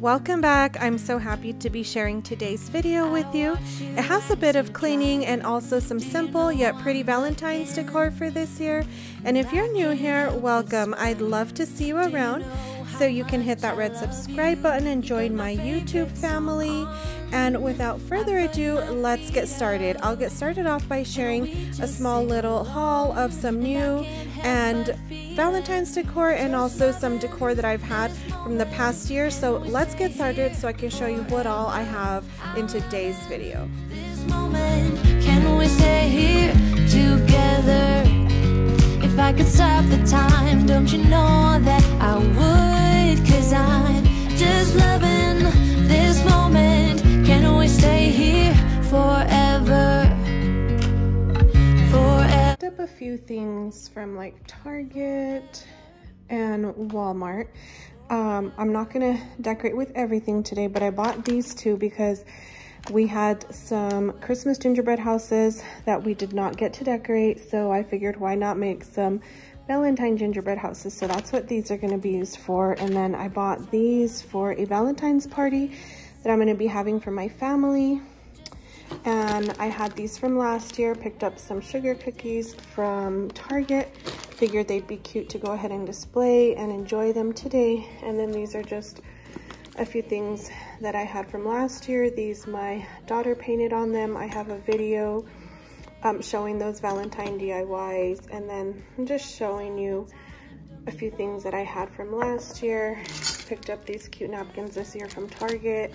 welcome back. I'm so happy to be sharing today's video with you. It has a bit of cleaning and also some simple yet pretty Valentine's decor for this year. And if you're new here, welcome. I'd love to see you around. So you can hit that red subscribe button and join my YouTube family. And without further ado, let's get started. I'll get started off by sharing a small little haul of some new and Valentine's decor and also some decor that I've had from the past year. So let's get started so I can show you what all I have in today's video. This moment, can we stay here together? If I could stop the time, don't you know that I would? 'Cause I'm just loving this moment. Can we stay here forever? Forever. Picked up a few things from like Target and Walmart. I'm not gonna decorate with everything today, but I bought these two because we had some Christmas gingerbread houses that we did not get to decorate, so I figured why not make some Valentine gingerbread houses. So that's what these are going to be used for. And then I bought these for a Valentine's party that I'm going to be having for my family. And I had these from last year, picked up some sugar cookies from Target, figured they'd be cute to go ahead and display and enjoy them today. And then these are just a few things that I had from last year. These my daughter painted on them. I have a video showing those Valentine DIYs, and then I'm just showing you a few things that I had from last year. Picked up these cute napkins this year from Target,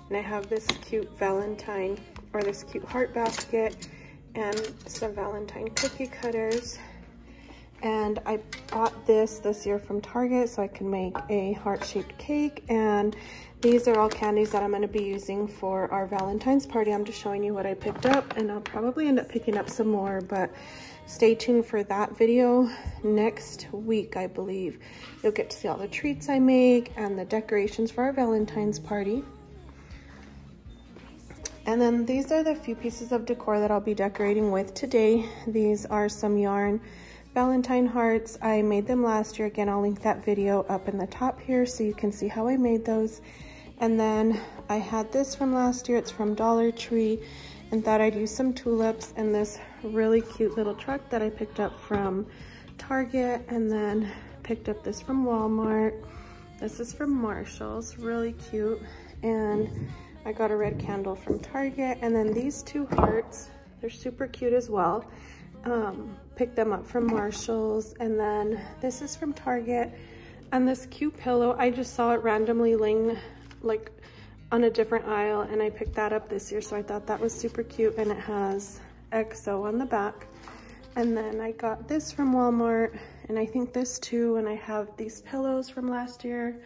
and I have this cute Valentine, or this cute heart basket, and some Valentine cookie cutters. And I bought this year from Target so I can make a heart-shaped cake. And these are all candies that I'm going to be using for our Valentine's party. I'm just showing you what I picked up, and I'll probably end up picking up some more, but stay tuned for that video next week, I believe. You'll get to see all the treats I make and the decorations for our Valentine's party. And then these are the few pieces of decor that I'll be decorating with today. These are some yarn Valentine hearts. I made them last year. Again, I'll link that video up in the top here so you can see how I made those. And then I had this from last year. It's from Dollar Tree, and thought I'd use some tulips and this really cute little truck that I picked up from Target, and then picked up this from Walmart. This is from Marshall's, really cute. And I got a red candle from Target. And then these two hearts, they're super cute as well. Picked them up from Marshall's. And then this is from Target, and this cute pillow, I just saw it randomly laying like on a different aisle, and I picked that up this year, so I thought that was super cute, and it has XO on the back. And then I got this from Walmart, and I think this too, and I have these pillows from last year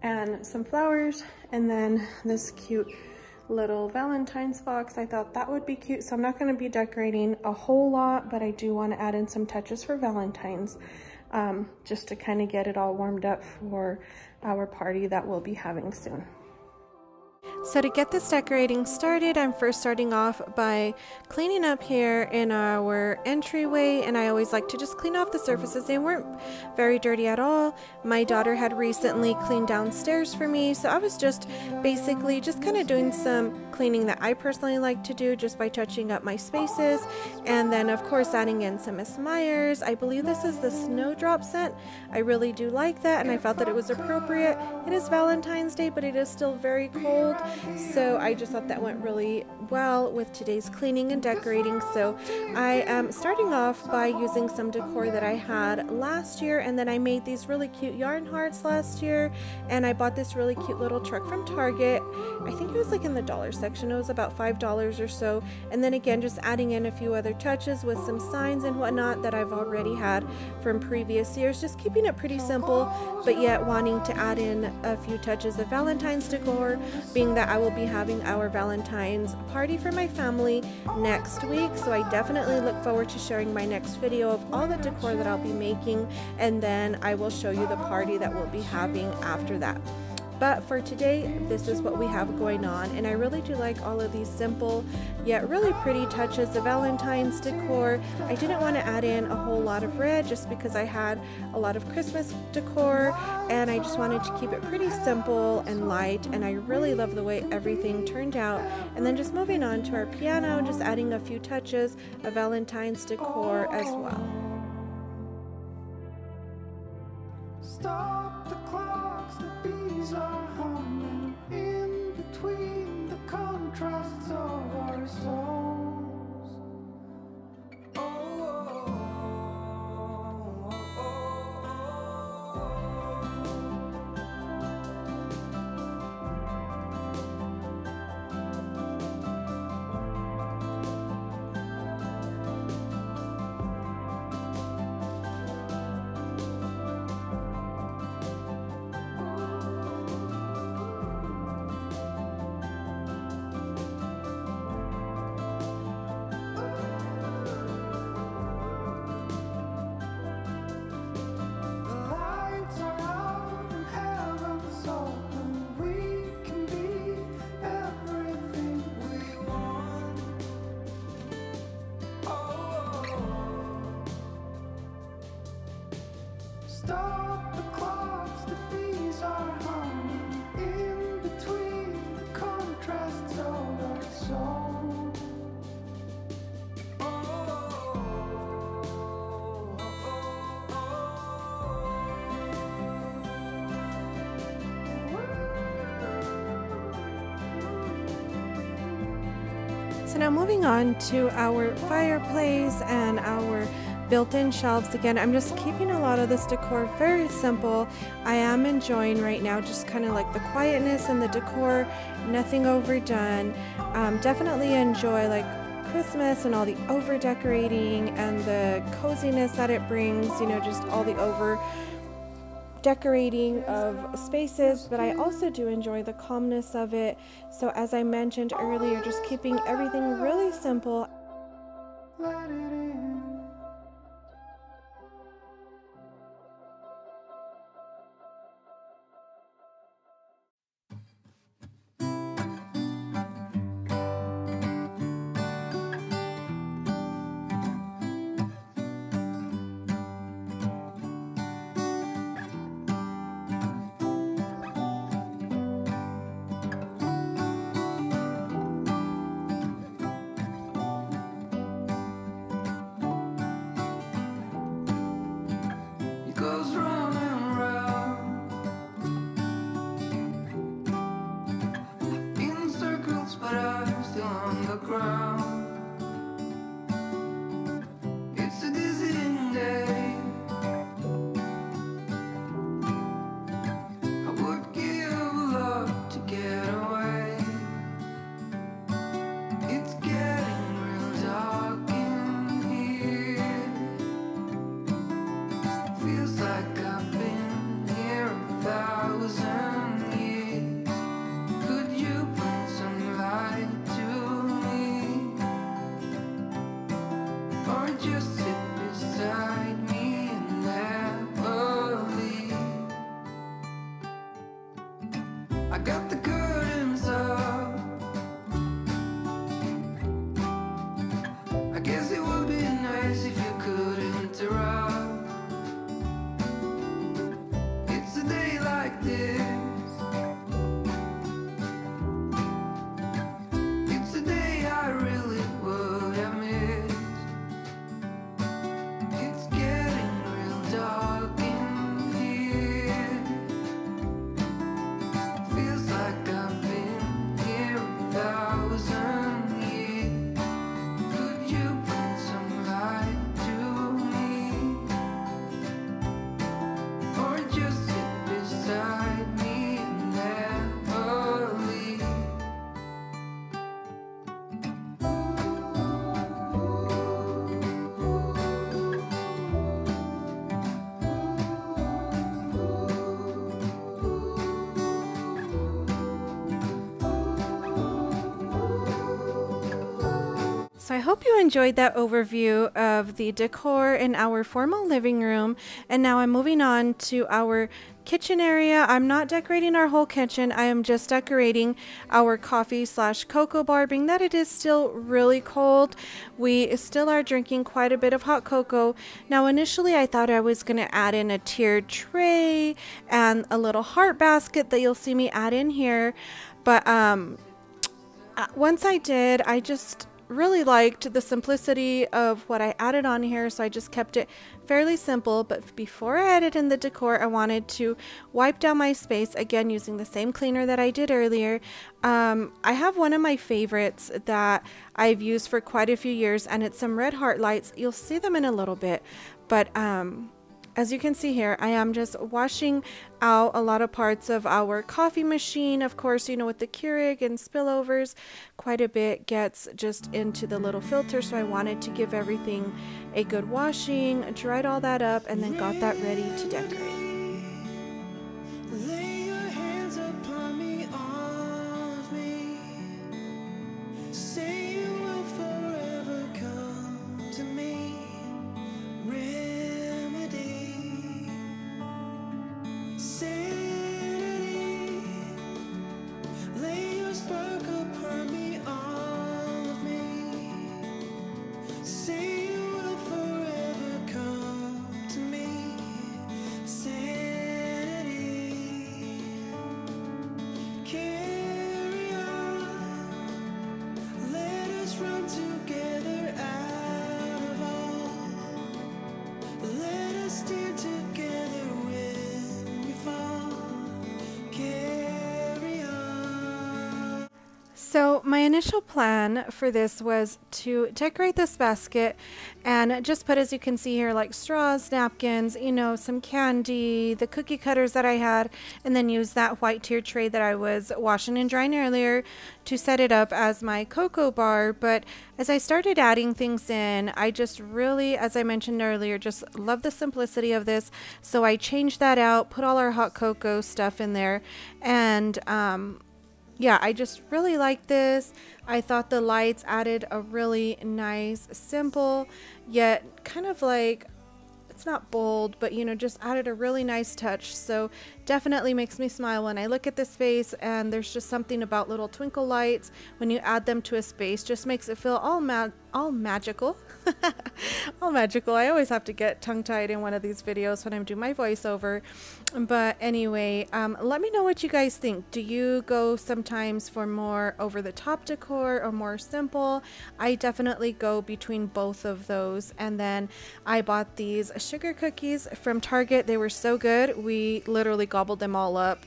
and some flowers, and then this cute little Valentine's box. I thought that would be cute, so I'm not going to be decorating a whole lot, but I do want to add in some touches for Valentine's, just to kind of get it all warmed up for our party that we'll be having soon. So to get this decorating started, I'm first starting off by cleaning up here in our entryway, and I always like to just clean off the surfaces. They weren't very dirty at all. My daughter had recently cleaned downstairs for me, so I was just basically just kind of doing some cleaning that I personally like to do just by touching up my spaces, and then of course adding in some Miss Myers. I believe this is the Snowdrop scent. I really do like that, and I felt that it was appropriate. It is Valentine's Day, but it is still very cold, so I just thought that went really well with today's cleaning and decorating. So I am starting off by using some decor that I had last year, and then I made these really cute yarn hearts last year, and I bought this really cute little truck from Target. I think it was like in the dollar section. It was about $5 or so. And then again, just adding in a few other touches with some signs and whatnot that I've already had from previous years, just keeping it pretty simple, but yet wanting to add in a few touches of Valentine's decor, being that I will be having our Valentine's party for my family next week. So I definitely look forward to sharing my next video of all the decor that I'll be making, and then I will show you the party that we'll be having after that. But for today, this is what we have going on, and I really do like all of these simple yet really pretty touches of Valentine's decor. I didn't want to add in a whole lot of red just because I had a lot of Christmas decor, and I just wanted to keep it pretty simple and light, and I really love the way everything turned out. And then just moving on to our piano, just adding a few touches of Valentine's decor as well. Stop the clocks, the bees are humming in between the contrasts of our souls. Stop the clocks, the bees are humming in between the contrasts of our soul. So now moving on to our fireplace and our built-in shelves. Again, I'm just keeping a lot of this decor very simple. I am enjoying right now just kind of like the quietness and the decor, nothing overdone. Definitely enjoy like Christmas and all the over decorating and the coziness that it brings, you know, just all the over decorating of spaces, but I also do enjoy the calmness of it. So as I mentioned earlier, just keeping everything really simple. Let it in. So I hope you enjoyed that overview of the decor in our formal living room. And now I'm moving on to our kitchen area. I'm not decorating our whole kitchen. I am just decorating our coffee/cocoa bar, being that it is still really cold. We still are drinking quite a bit of hot cocoa. Now initially I thought I was going to add in a tiered tray and a little heart basket that you'll see me add in here. But once I did, I just really liked the simplicity of what I added on here, so I just kept it fairly simple. But before I added in the decor, I wanted to wipe down my space again using the same cleaner that I did earlier. I have one of my favorites that I've used for quite a few years, and it's some red heart lights. You'll see them in a little bit, but as you can see here, I am just washing out a lot of parts of our coffee machine. Of course, you know, with the Keurig and spillovers, quite a bit gets just into the little filter. So I wanted to give everything a good washing, dried all that up, and then got that ready to decorate. So my initial plan for this was to decorate this basket and just put, as you can see here, like straws, napkins, you know, some candy, the cookie cutters that I had, and then use that white tier tray that I was washing and drying earlier to set it up as my cocoa bar. But as I started adding things in, I just really, as I mentioned earlier, just love the simplicity of this. So I changed that out, put all our hot cocoa stuff in there, and yeah, I just really like this. I thought the lights added a really nice, simple, yet kind of like, it's not bold, but you know, just added a really nice touch. So definitely makes me smile when I look at this space, and there's just something about little twinkle lights when you add them to a space, just makes it feel all magical. All magical. I always have to get tongue-tied in one of these videos when I'm doing my voiceover. But anyway, let me know what you guys think. Do you go sometimes for more over-the-top decor or more simple? I definitely go between both of those. And then I bought these sugar cookies from Target. They were so good. We literally gobbled them all up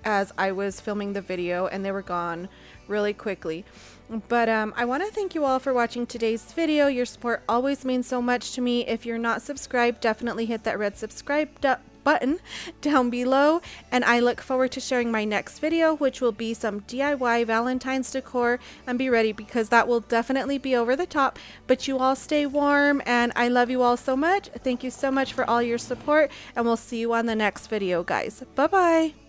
as I was filming the video, and they were gone really quickly. But I want to thank you all for watching today's video. Your support always means so much to me. If you're not subscribed, definitely hit that red subscribe button down below, and I look forward to sharing my next video, which will be some DIY Valentine's decor. And be ready, because that will definitely be over the top, but you all stay warm, and I love you all so much. Thank you so much for all your support, and we'll see you on the next video, guys. Bye bye.